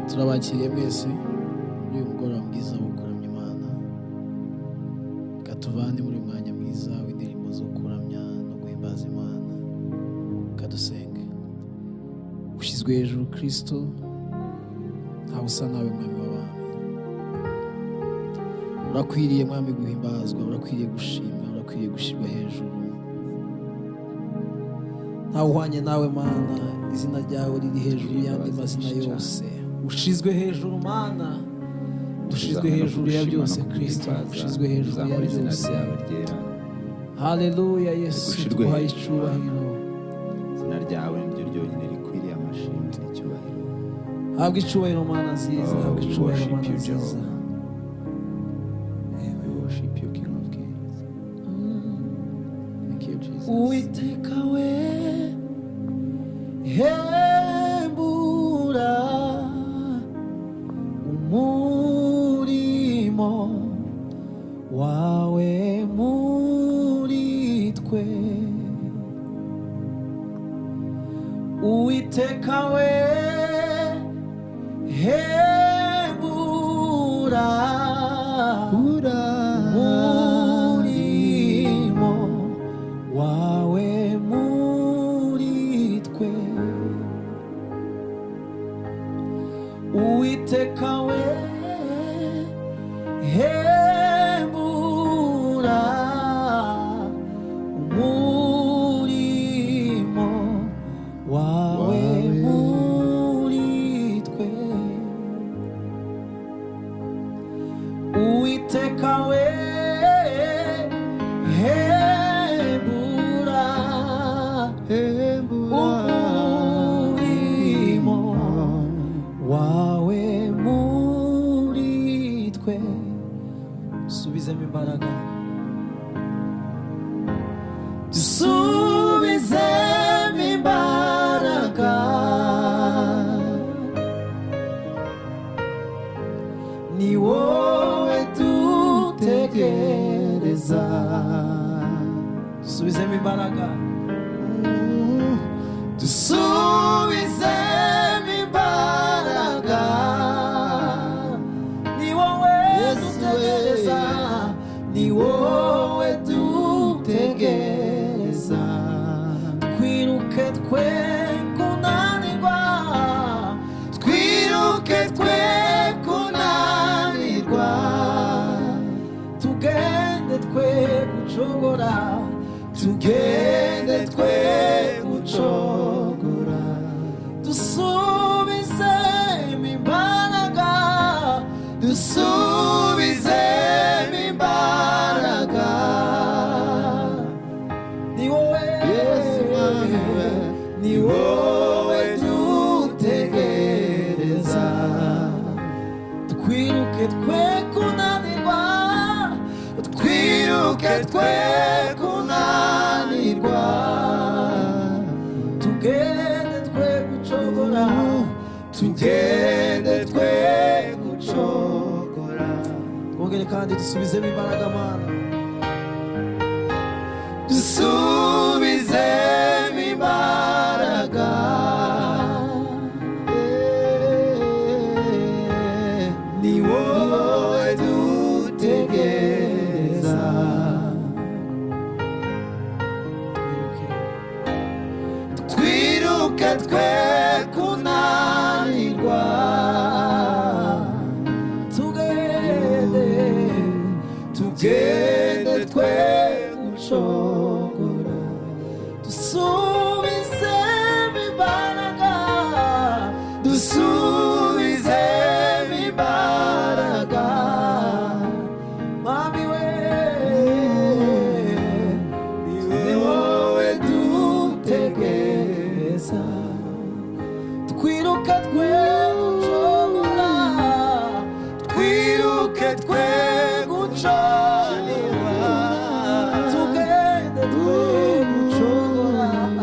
turabakiriye mwese muri uyu mugoroba mwiza wo kuramya Imana. Reka tuvane muri uyu mwanya mwiza w'indirimbo zo kuramya no guhimbaza Imana. Reka dusenge. Ushyizwe hejuru Kristo, ntawe usa nawe mwami w'abami. Urakwiriye mwami guhimbazwa, urakwiriye gushimwa, urakwiriye gushyirwa hejuru. Ntawe uhwanye nawe Mana, izina ryawe riri hejuru y'andi mazina yose. Ushizwe hejuru Mana, ushizwe hejuru ya byose Kristo, ushizwe hejuru ya byose. Haleluya Yesu, tuguhaye icyubahiro. Izina ryawe niryo ryonyine rikwiriye amashimwe n'icyubahiro. Habwa icyubahiro Mana nziza, habwa icyubahiro Mana nziza. We worship you, King of Kings. Thank you, Jesus. Uwiteka we hembura umurimo wawe muri twe. Uwiteka we hembura umurimo wawe muri twe. Uwiteka we hembura umurimo wawe muri twe. Uwiteka we hembura umurimo wawe muri twe. Dusubizemo imbaraga, dusubizemo imbaraga. Ni wowe dutegereza. Dusubizemo imbaraga, dusubizemo imbaraga. Ni wowe dutegereza, ni wowe dutegereza. Twiruke twe kunanirwa, twiruke twe kunanirwa. Tugende twe gucogora, tugende twe gucogora. Dusubizemo imbaraga, dusubizemo imbaraga. Ni wowe, ni wowe dutegereza. Twiruke twe kunanirwa, twiruke twe kunanirwa. Tugende twe gucogora, tugende twe gucogora. Twongere kandi dusubizemo imbaraga Mana, dusubizemo imbaraga. Ni wowe dutegereza. Twiruke twe kunanirwa. Tugende twe gucogora. Dusubizemo imbaraga, dusubizemo imbaraga. Mami we, ni wowe dutegereza. Twiruke twe gucogora, twiruke twe gucogora. Tugende twe gucogora.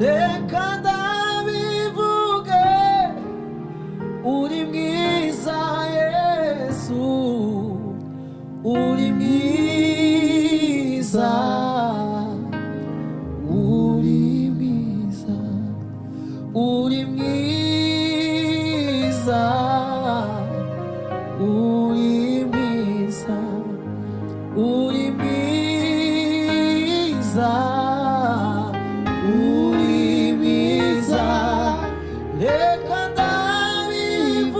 reka ndabivuge uri mwiza Yesu uri mwiza uri mwiza uri mwiza uri mwiza uri mwiza uri mwiza reka ndabivuge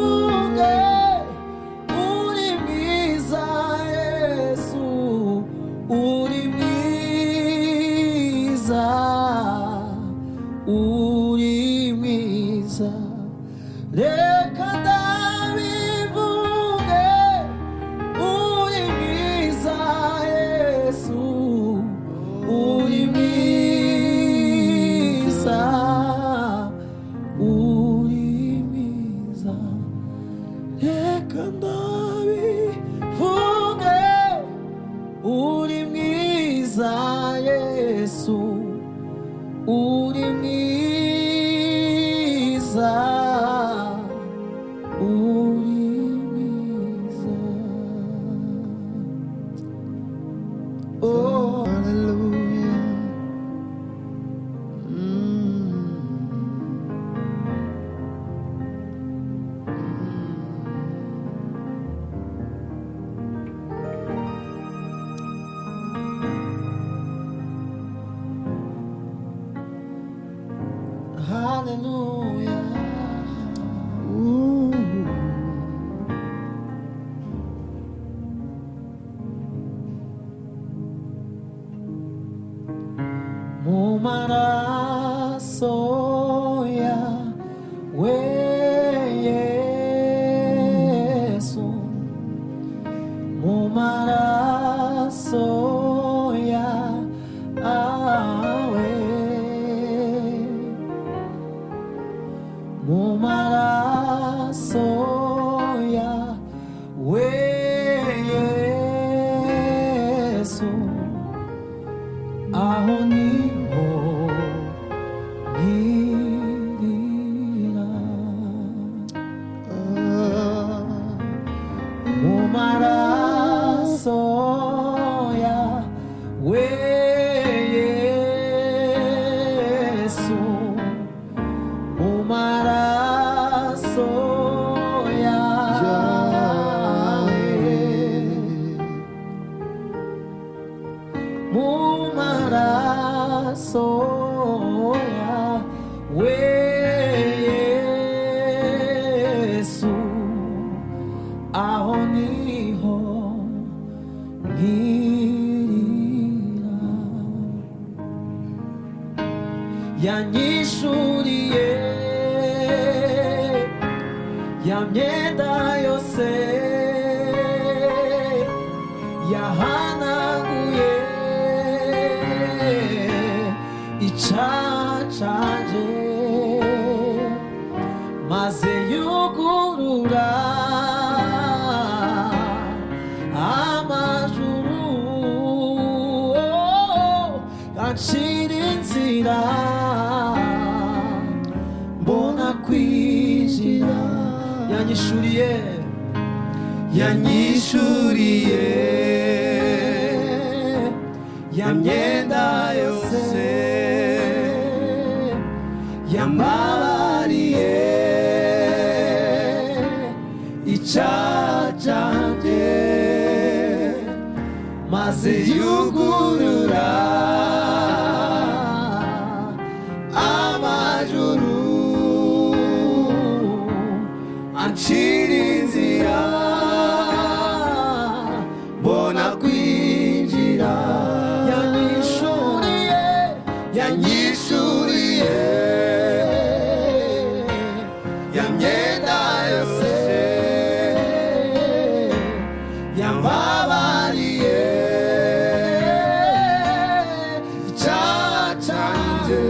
uri mwiza reka ndabivuge uri mwiza Yesu uri mwiza uri mwiza. Oh hallelujah. Hallelujah. Ooh. Mu maraso yawe Yesu, mu maraso yawe, mu maraso yawe Yesu, aho niho nkirira. Mu maraso yawe Yesu, mu maraso yawe, mu maraso yawe Yesu, aho niho nkirira. Yanyishuriye ya myenda yose, yahanaguye icyaha cyanjye, maze yugurura amajuru, acira inzira mbona kwinjira. Yanyishuriye, yanyishuriye ya myenda yose, yambabariye icyaha cyanjye, maze yugurura amajuru, acira inzira mbona kwinjira. Yanyishuriye, yanyishuriye ya myenda yose, yambabariye icyaha cyanjye,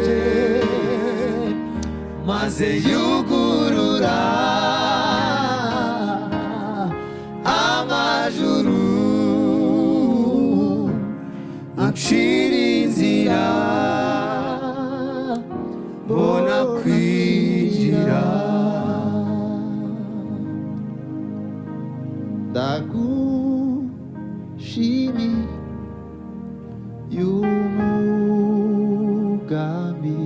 maze yugurura amajuru, acira inzira mbona kwinjira. Ndagushimiye y'umugambi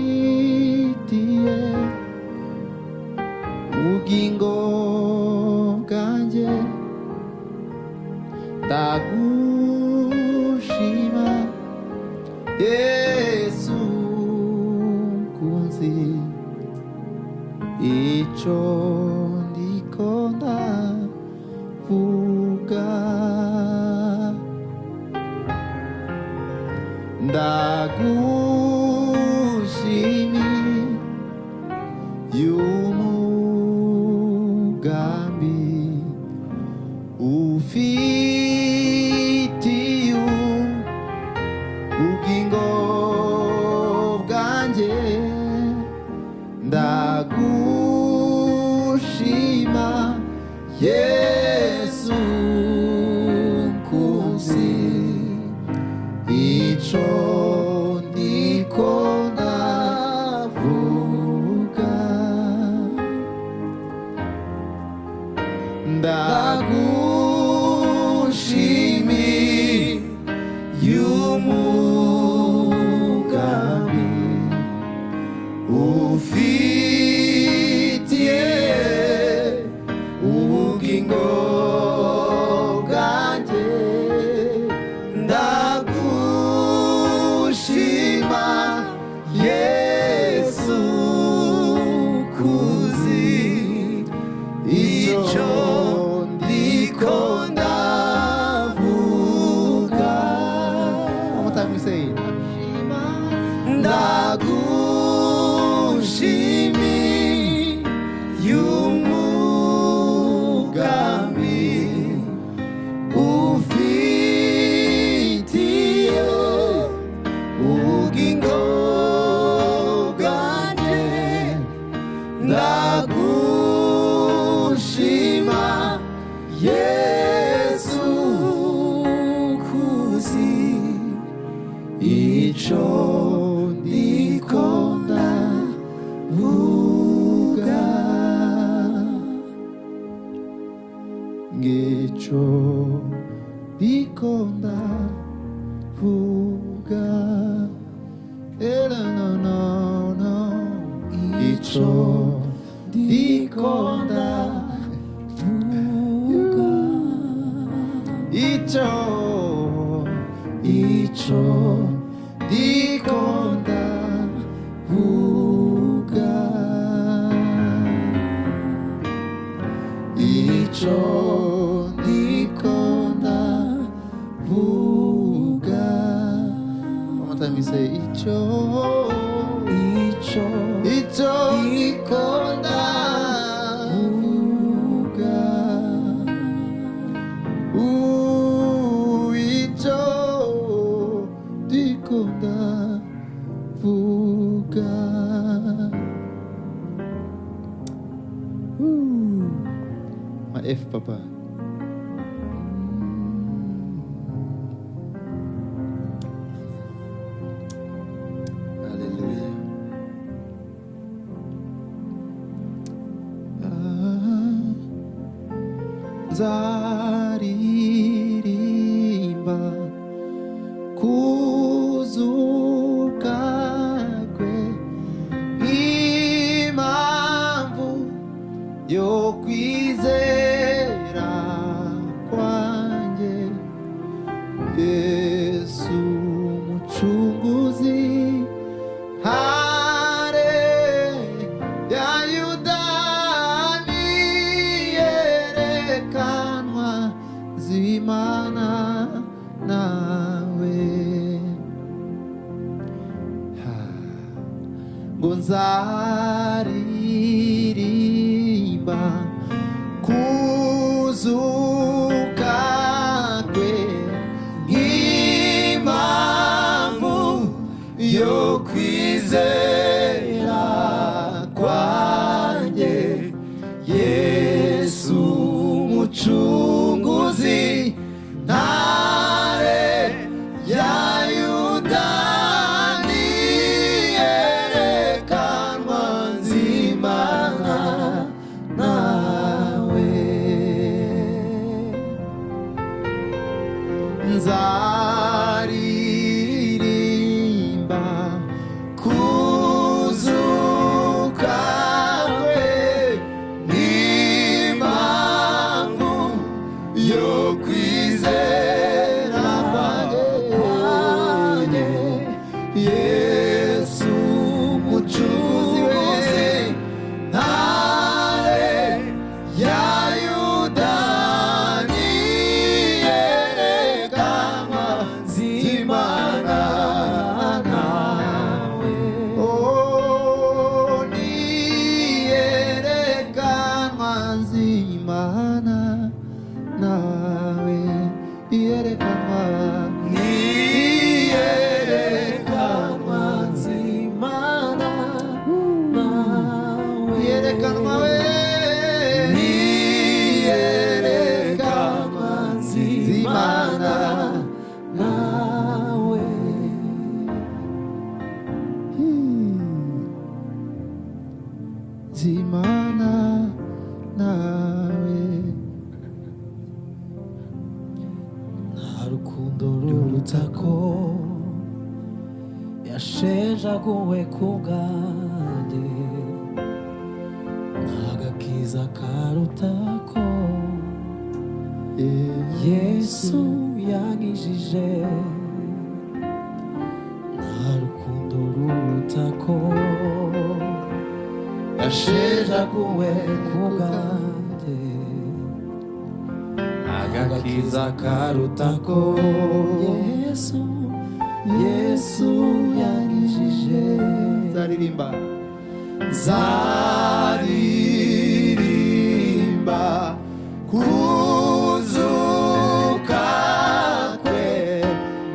umfitiye, ubugingo bwanjye ndagushima Yesu kunzi, icyo ndiko ndavuga, ndagushimiye y'umugambi ufitiye ubugingo bwanjye, ndagushimiye Yesu nkuzi ico ndiko ndavuga ndagushimiye umugambi ufitiye ubugingo bwanjye ndagushima Yesu kuzi icyo ndiko ndavuga. One more time we say it. Ndagushimiye umugambi ufitiye ubugingo bwanjye ndagushima Yesu kuzi ico ndiko ndavuga ngico ndiko ndavuga no no no ico ndiko ndavuga ico ndiko ndavuga ico ndiko ndavuga. One more time we say ico ndiko ndavuga ico ndiko ndavuga. My F, Papa. Hallelujah. Nzaririmba kuzuka kwe impamvu yo kwizera kwanjye Yesu mucunguzi hare ya Yudani yerekanwa zimana nawe ngo nzaririmba kuzuka kwe nk'impamvu yo kwizera kwanjye Yesu mucunguzi ntare ya Yudani yerekanwa nzimana nawe nzaririmba kuzuka kwe n'impamvu yo kwizera kwanjye Yesu mucunguzi we ntare ya Yudani yerekanwa zimana nawe. Oh, niyerekanwa zimana nawe yerekanwa zimana nawe yerekanwa we kubana nawe. nta rukundo ruruta ko yashenjaguwe ku bwanjye, nta gakiza karuta ko Yesu yankijije. nta rukundo ruruta ko yashenjaguwe ku bwanjye, agakiza karuta ko Yesu yankijije. Zaririmba kuzuka kwe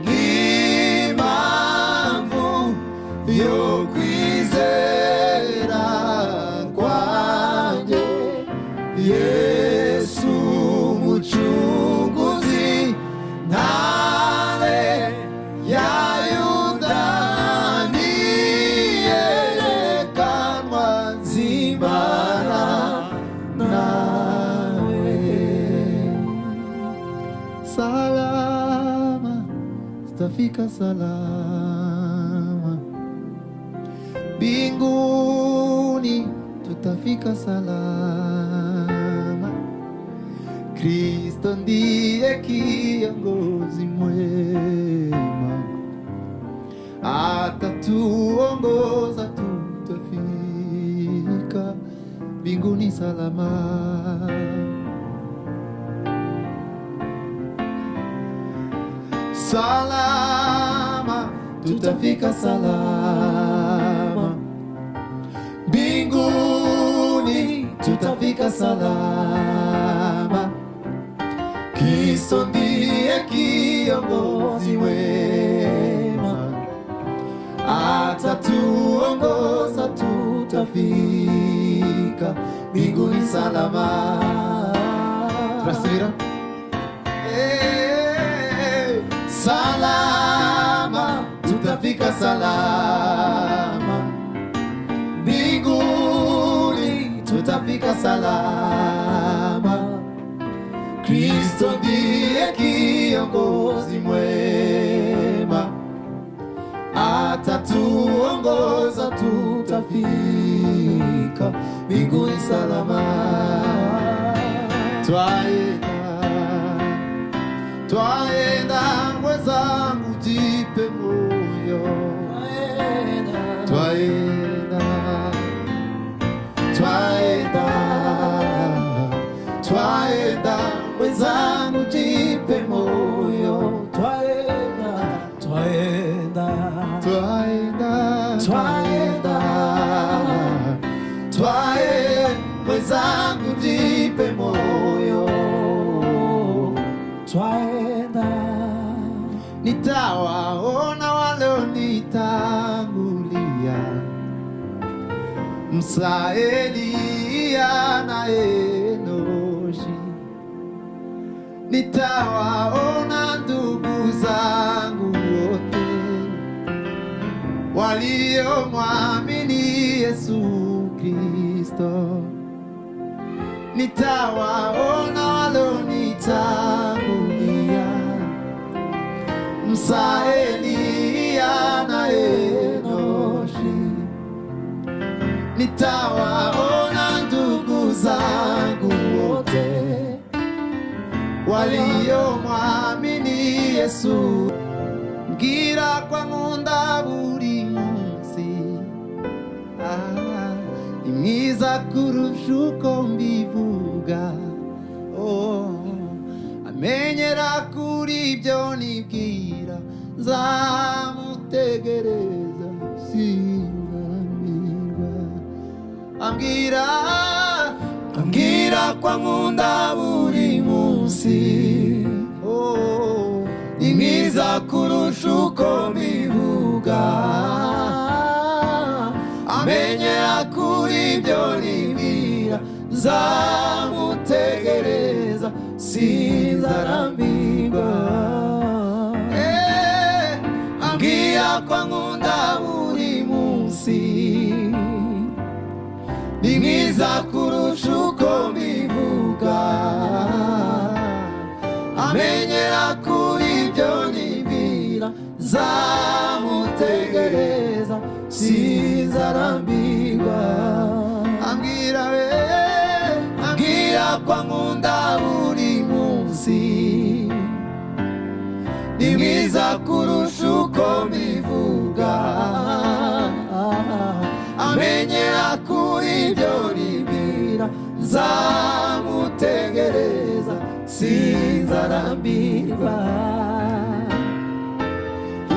nk'impamvu yo kwizera kwanjye. Yesu mucunguzi ntare ya Yuda niyerekanwa nzimana nawe. salama, tutafika salama mbinguni, tutafika salama. Kristo ndiye kiongozi mwema, atatuongoza tutafika mbinguni salama. Salama, tutafika salama mbinguni, tutafika salama. Kristo ndiye kiongozi wema, atatuongoza tutafika mbinguni salama. Tunasubira salama, tutafika salama mbinguni, tutafika salama. Kristo ndiye kiongozi mwema, atatuongoza tutafika mbinguni salama. Twaenda mwenzangu, jipe moyo. Twaenda mwenzangu, jipe moyo. Twaenda mwenzangu, jipe moyo. Nitawaona walonitangulia, Musa, Eliya na Enoshi. Nitawaona ndugu zangu wote waliomwamini Yesu Kristo. Nitawaona walonitangulia, Musa, Eliya na Enoshi. Nitawaona ndugu zangu wote waliomwamini Yesu. Mbwira kwa nkunda buri munsi, ni mwiza kurusha uko mbivuga. Amenyera kuri ibyo nibwira, nzamutegereza sinzarambirwa. Ambwira kwa nkunda buri munsi, ni mwiza kurusha uko mbivuga. Amenyera kuri ibyo nibwira, nzamutegereza sinzarambirwa. Ambwira kwa nkunda buri munsi, ni mwiza kurusha uko mbivuga, amenyera kuri ibyo nibwira, zamutegereza sinzarambirwa. Ambwira ko ankunda buri munsi, ni mwiza kurusha uko mbivuga, amenyera kuri ibyo nibwira, zamutegereza sinzarambirwa.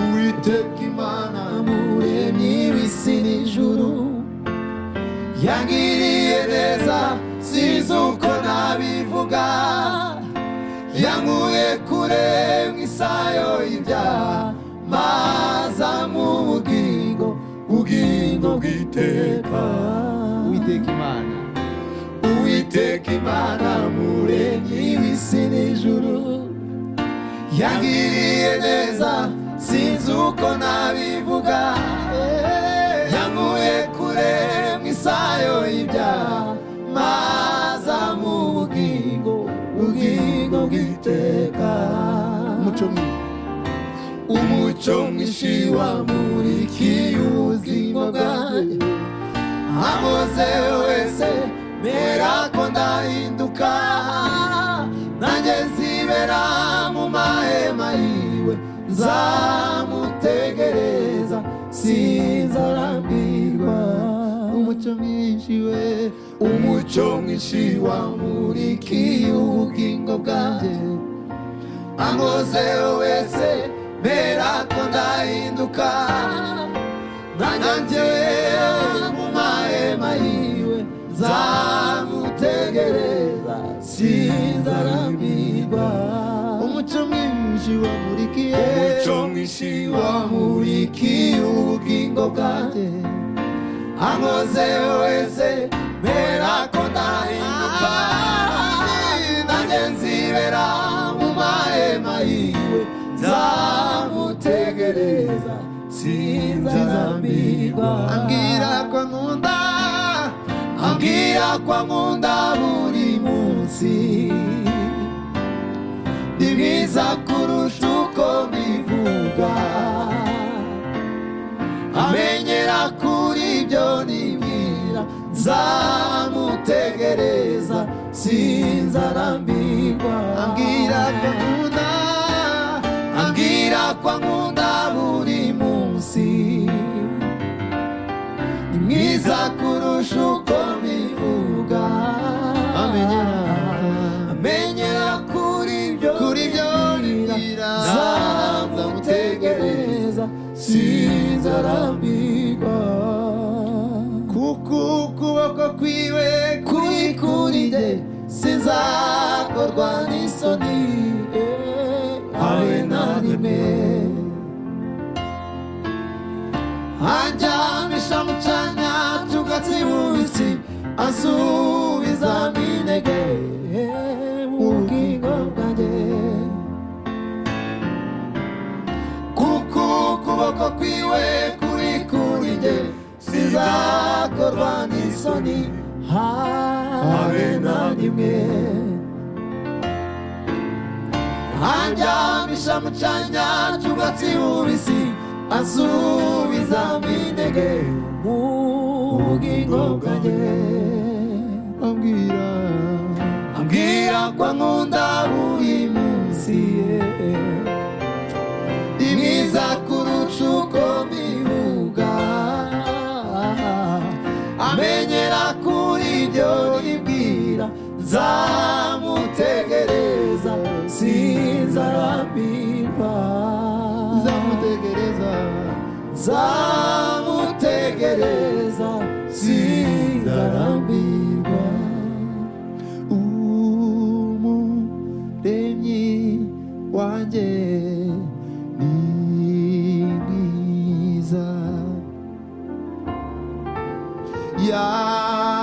Uwiteka Imana muremyi w'isi n'ijuru, yangiriye neza sinzi uko nabivuga, yankuye kure mu isayo y'ibyaha, maza mu bugingo bw'iteka. Uwiteka Imana muremyi w'isi n'ijuru, yangiriye neza sinzi uko nabivuga, yankuye kure mu isayo y'ibyaha, maza mu bugingo bw'iteka. Umucyo mwinshi wamurikiye ubuzima bwanjye, amoze wese mera ko ndahinduka, nanjye nzibera mu mahema yiwe, nzamutegereza sinzarambirwa. Umucyo mwinshi wamurikiye ubugingo bwanjye, amoze wese mera ko ndahinduka, nanjye mu mahema yiwe, nzamutegereza sinzarambirwa. Umucyo mwinshi wamurikiye ubugingo bwanjye, amoze wese mera ko ndahinduka, nanjye nzibera mu mahema yiwe, nzamutegereza sinzarambirwa. Ambwira ko ankunda buri munsi, ni mwiza kurusha uko mbivuga, amenyera kuri ibyo nibwira, nzamutegereza sinzarambirwa. Ambwira ko ankunda buri munsi, ni mwiza kurusha uko mbivuga, amenyera kuri ibyo nibwira, nzamutegereza sinzarambirwa. Kuko ukuboko kwiwe kuri nde, sinzakorwa n'isoni habe na rimwe. Anjyamisha mu cyanya cy'ubwatsi bubisi, ansubiza minege mu bugingo bwanjye. Kuko ukuboko kwiwe kuri nde, sinzakorwa n'isoni habe na rimwe. Anjyamisha mu cyanya cy'ubwatsi bubisi, ansubiza minege mu bugingo bwanjye. Ambwira ko ankunda buri munsi, ni mwiza kurusha uko mbivuga, amenyera kuri ibyo nibwira, nzamutegereza sinzarambirwa. Nzamutegereza sinzarambirwa. Umuremyi wanjye ni mwiza,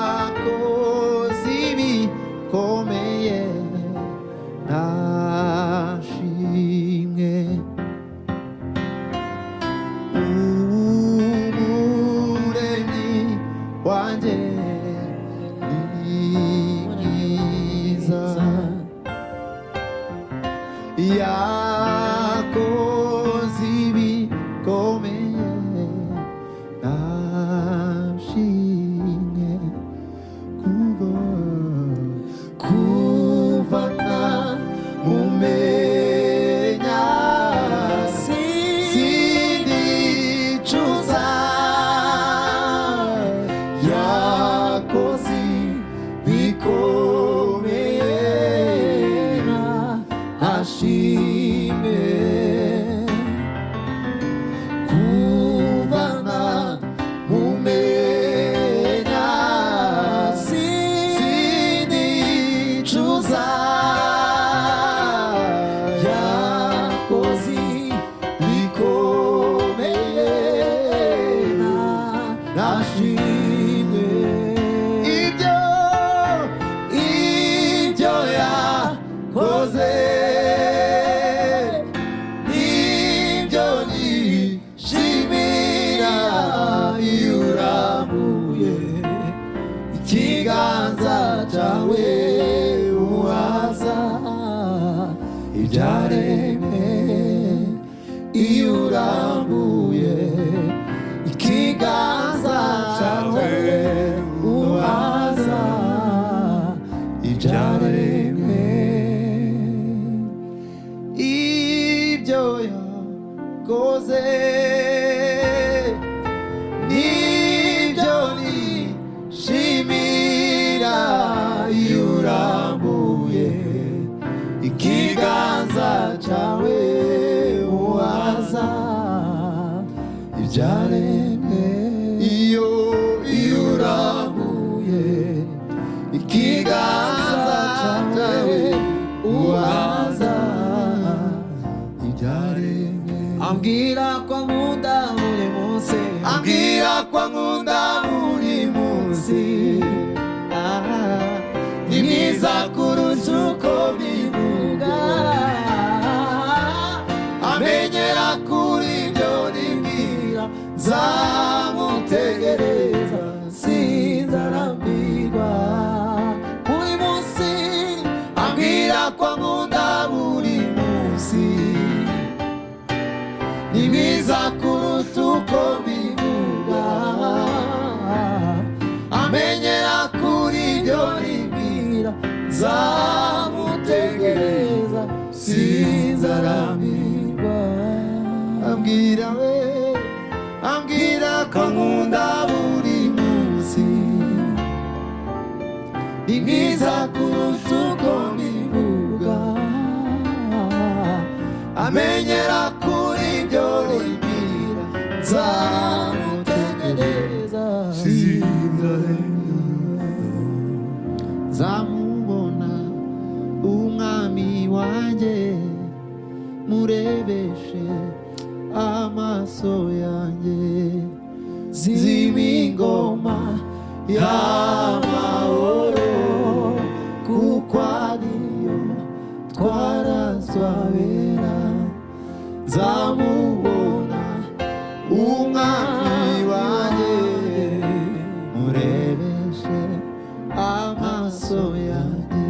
yakoze ibikomeye ntashimwe. ikiganza cyawe uhaza ibyaremwe iyo urambuye ikiganza cyawe uhaza ibyaremwe ambwira ko nkunda buri munsi ambwira ko nkunda buri munsi ni mwiza kurusha uko bivuga amenyera kuri ibyo nibwira nzamutegereza sinzarambirwa buri munsi ambwira ko nkunda buri munsi ni mwiza kuruta uko bivuga amenyera kuri ibyo nibwira nzamutegereza sinzarambirwa ambwira we ambwira ko nkunda buri munsi ni mwiza kuruta uko bivuga amenyera kuri ibyo nibwira nzamutegereza nzamubona umwami wanjye murebeshe amaso yanjye z'imingoma y'amahoro kuko ariyo twarazwabera nzamubona umwami wanjye murebeshe amaso yanjye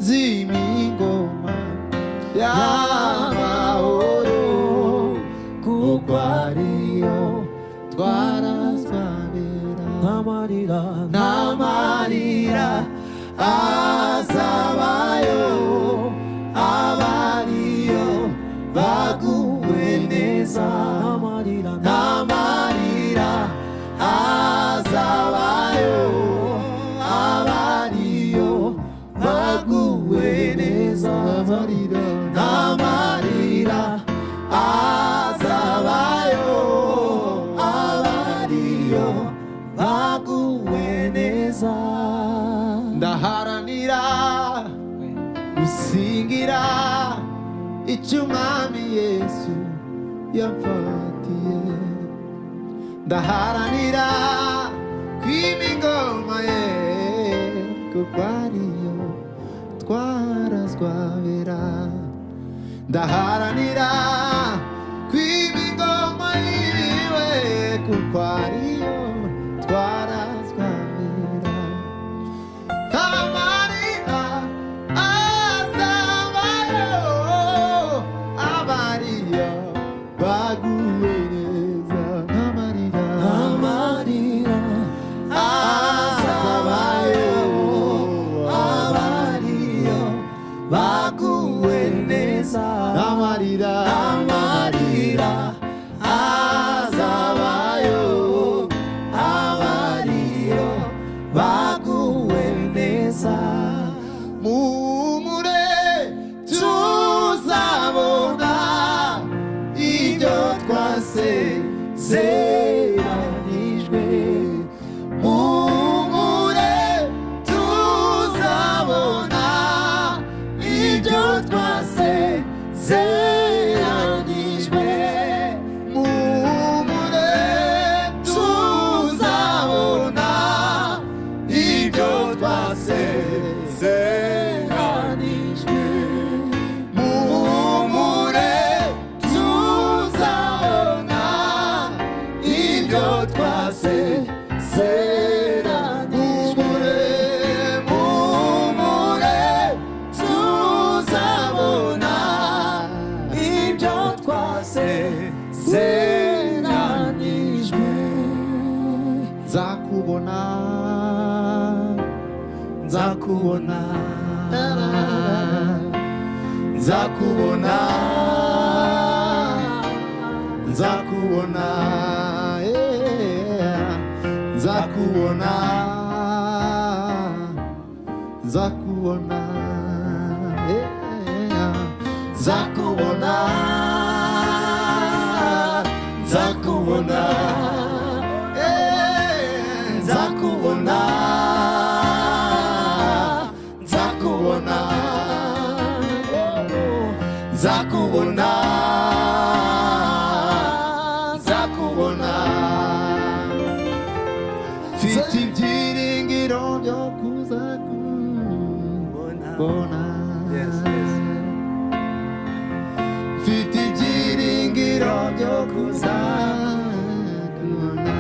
z'imingoma y'amahoro kuko ariyo twarazwabera n'amarira azabayo abariyo baguwe neza n'amarira azabayo abariyo baguwe neza n'amarira azabayo abariyo baguwe neza ndaharanira gusingira icyo umwami Yesu yamfatiye ndaharanira kwima ingoma ye kuko ariyo twarazwabera ndaharanira kwima ingoma yiwe kuko ariyo twarazwabera amarira azabayo abariyo baguwe neza amarira azabayo abariyo baguwe neza amarira azabayo abariyo baguwe neza mumure tuzabona ibyo twasezeranijwe mumure tuzabona ibyo twasezeranijwe mumure tuzabona ibyo twasezeranijwe mumure tuzabona ibyo twasezeranijwe mumure tuzabona ibyo twasezeranijwe nzakubona nzakubona nzakubona nzakubona nzakubona nzakubona nzakubona nzakubona mfite ibyiringiro byo kuzakubona mfite ibyiringiro byo kuzakubona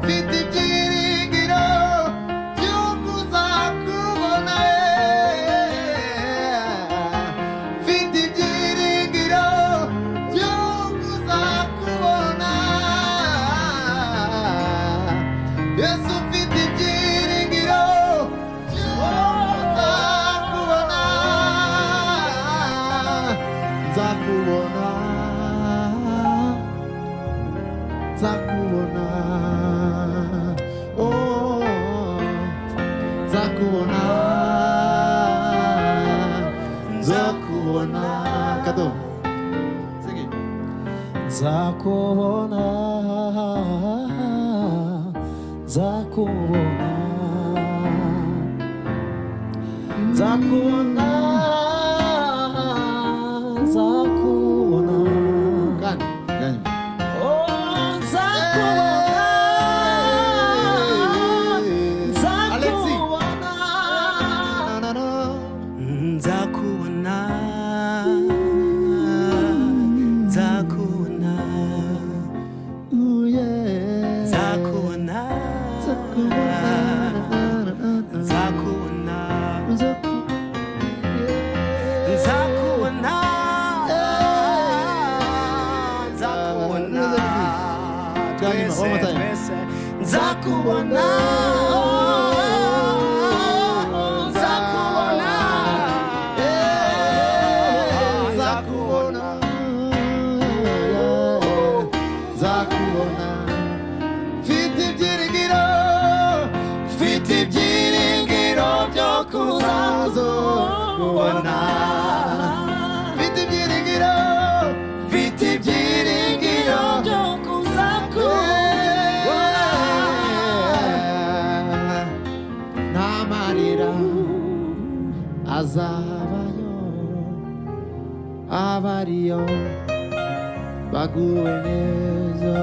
mfite ibyiringiro byo kuzakubona mfite ibyiringiro byo kuzakubona Yesu mfite ibyiringiro byo kuzakubona nzakubona nzakubona oh nzakubona nzakubona kado sigi nzakubona nzakubona nzakubona nzakubona gani gani Nzakubona nzakubona nzakubona nzakubona mfite ibyiringiro byo kuzakubona mfite ibyiringiro byo kuzakubona n'amarira azabayo abariyo baguwe neza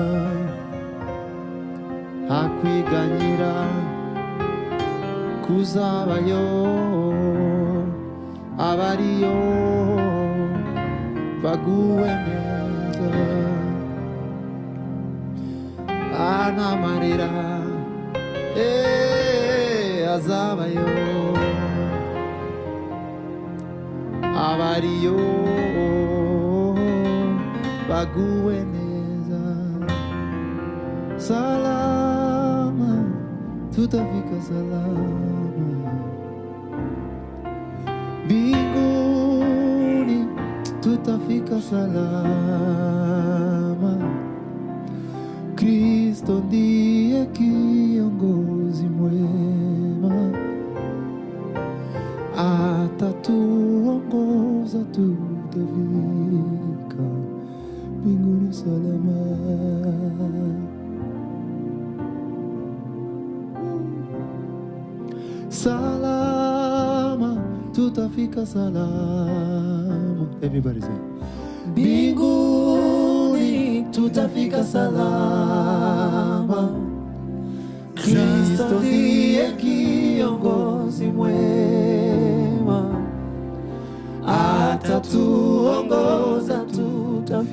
hakwiganyira kuzabayo abariyo baguwe neza n'amarira azabayo abariyo baguwe neza salama tutafika salama mbinguni tutafika salama Kristo ndiye kiongozi mwema atatuongoza tutafika mbinguni salama salama tutafika salama everybody say mbinguni tutafika salama Kristo ndiye kiongozi mwema atatuongoza tutafika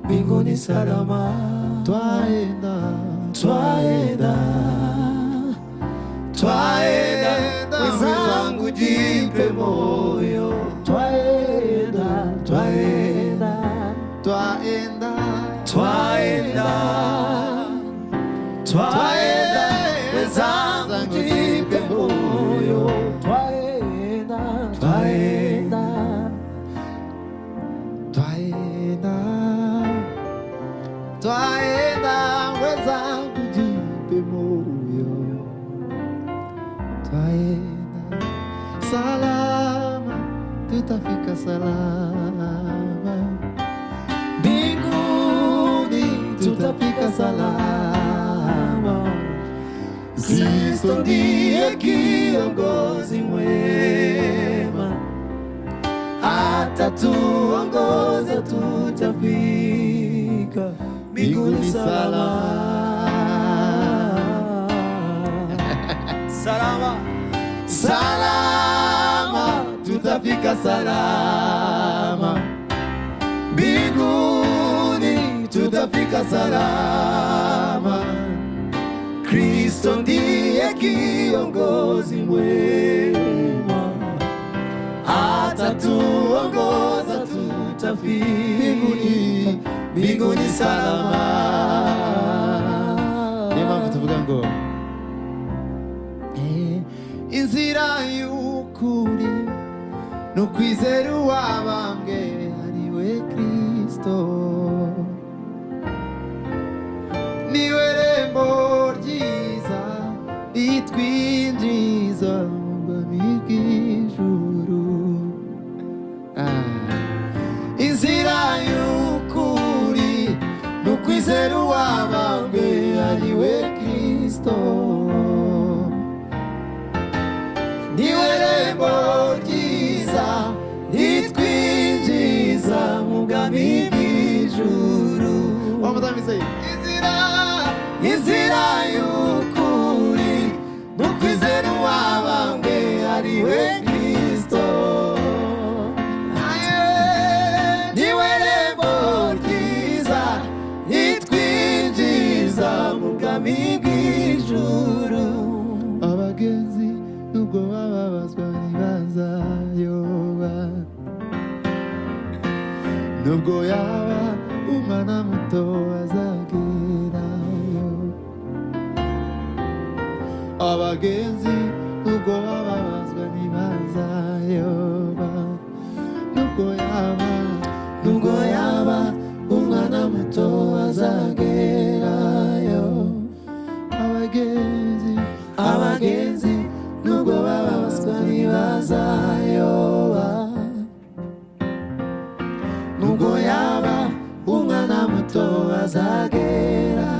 mbinguni salama twaenda twaenda twaenda wenzangu jipe moyo twaenda twaenda twaenda twaenda twaenda wenzangu jipe moyo twaenda twaenda twaenda twaenda wenzangu jipe moyo twaenda salama tutafika salama mbinguni tutafika salama Kristo Kristo ndiye kiongozi mwema, atatuongoza tutafika mbinguni salama. Salama, salama, tutafika salama mbinguni, tutafika salama. Kristo ndiye kiongozi mwema, atatuongoza tutafika mbinguni, mbinguni salama. Niyo mpamvu tuvuga ngo inzira y'ukuri n'ukwizera uwabambwe ariwe Kristo, niwe rembo ryiza ritwinjiza mu bwami bw'ijuru. Inzira y'ukuri n'ukwizera uwabambwe ariwe Kristo, niwe rembo ryiza ritwinjiza mu bwami bw'ijuru. Inzira y'ukuri n'ukwizera uwabambwe ariwe Kristo, niwe rembo ryiza ritwinjiza mu bwami bw'ijuru. Abagenzi nubwo bababazwa ntibazayoba, nubwo yaba umwana muto azagerayo. Abagenzi nubwo bababazwa ntibazayoba, nubwo yaba umwana muto azagerayo. Abagenzi nubwo bababazwa ntibazayoba, nubwo yaba umwana muto azagera.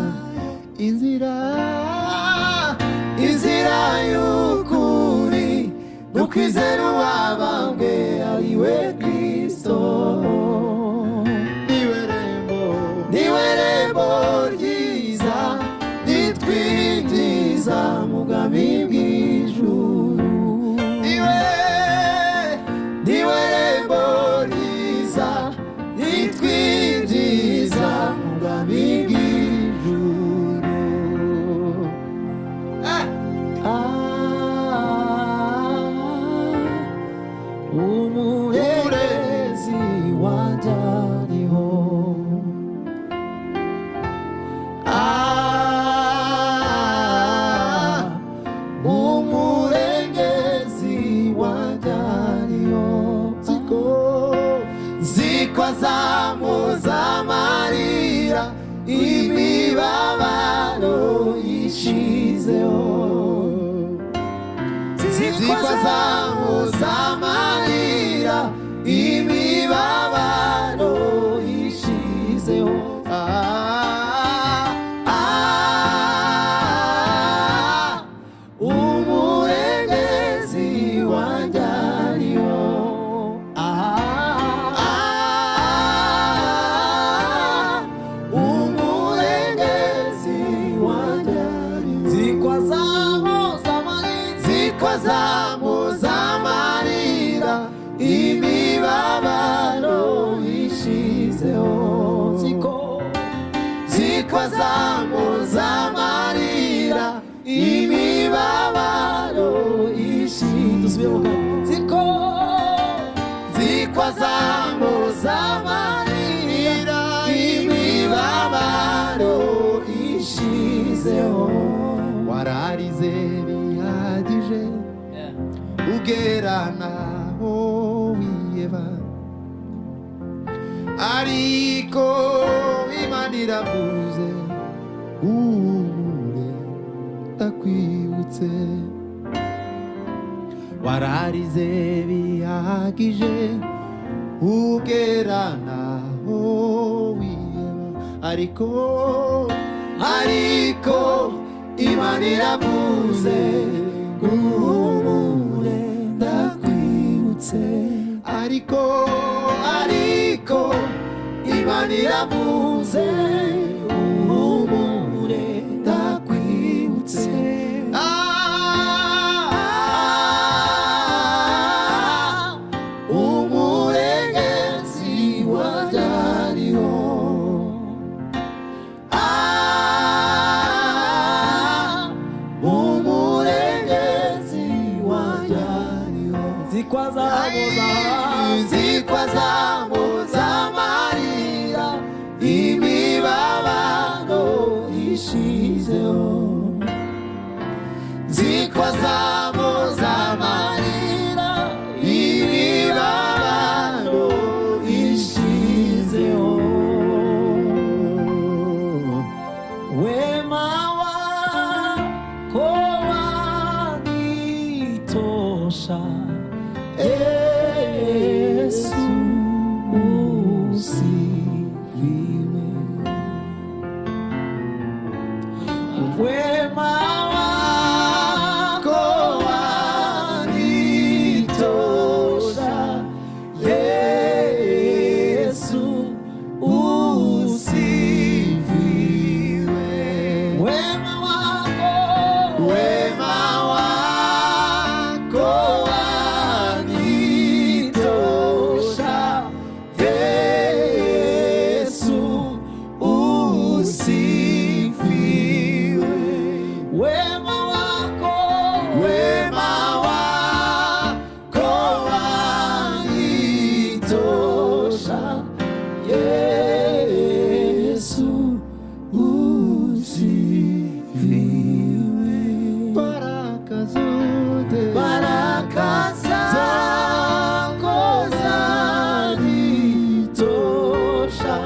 Inzira y'ukuri n'ukwizera uwabambwe ariwe Kristo, niwe rembo ryiza ritwinjiza mu bwami bw'ijuru. Niwe rembo ryiza ritwinjiza mu bwami bw'ijuru. Umurezi wanjye ariho, umurengezi wanjye ariho. Ziko azamuza amarira imibabaro ishizeho. Ziko azamuza amarira imibabaro ishizeho. Umurengezi wanjye ariho, umurengezi wanjye ariho. Ziko azamuza amarira imibabaro ishizeho. Ziko azamuza amarira imibabaro ishizeho. Ziko azamuza amarira imibabaro ishizeho. Wararize bihagije ugera naho wiheba, ariko Imana iravuze uhumure ndakwibutse. Wararize bihagije ugera naho wiheba, ariko Imana iravuze uhumure ndakwibutse ariko Imana iravuze uhumure ndakwibutse umurengezi wajyariho umurengezi wajyariho zikwazamuza amarira imibabaro ishizeho zikwazamuza amarira imibabaro ishizeho wema wako wanitosha Yesu usifiwe wema wako wanitosha Yesu usifiwe wema wako wanitosha Yesu usifiwe wema wako wanitosha Yesu usifiwe baraka zako zanitosha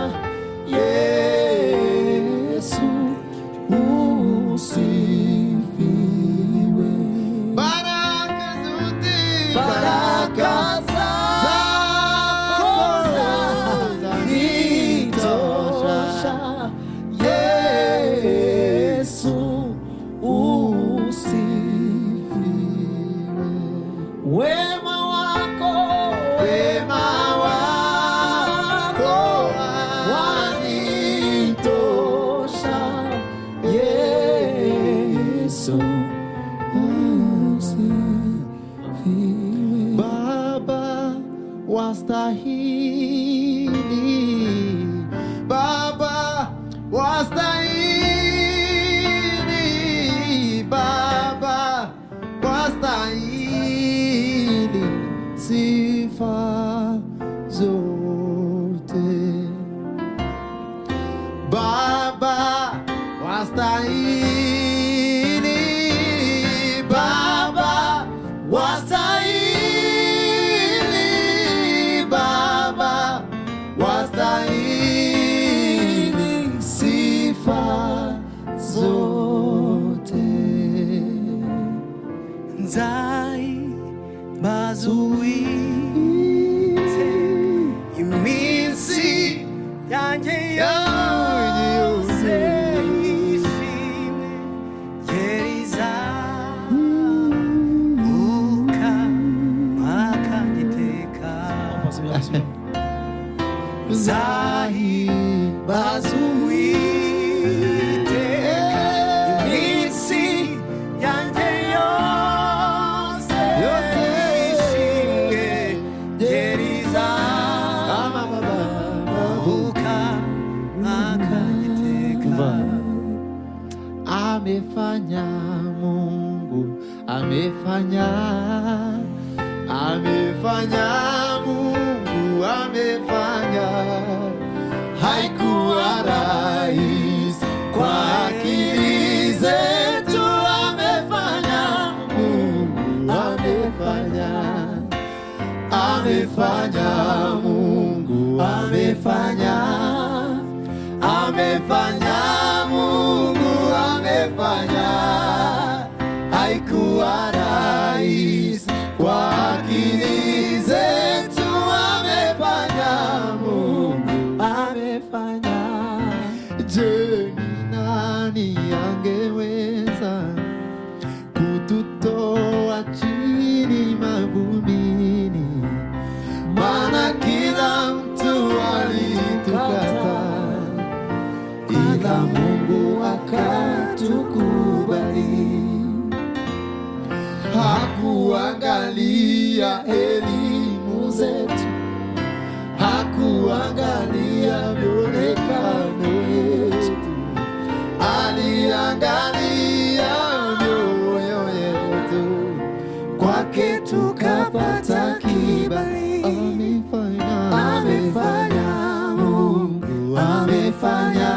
Yesu usifiwe baraka zako zanitosha Yesu usifiwe wema wako wanitosha Yesu usifiwe Baba wastahili Baba wastahili Baba wastahili sifa zote Baba wastahili Baba wastahili Baba wastahili sifa zote Nzai bazuite iminsi yanjye yose ishimwe yeriza uka makagiteka Nzai bazuite iminsi yanjye yose ishimwe yeriza uka makagiteka amefanya Mungu amefanya Mungu amefanya haikuwa rahisi kwa akili zetu amefanya Mungu amefanya Mungu amefanya Mungu amefanya haikuwa rahisi kwa akili zetu amefanya Mungu amefanya Je, ni nani angeweza hakuangalia elimu zetu, hakuangalia mionekano yetu, aliangalia mioyo yetu, kwake tukapata kibali. Amefanya Mungu, amefanya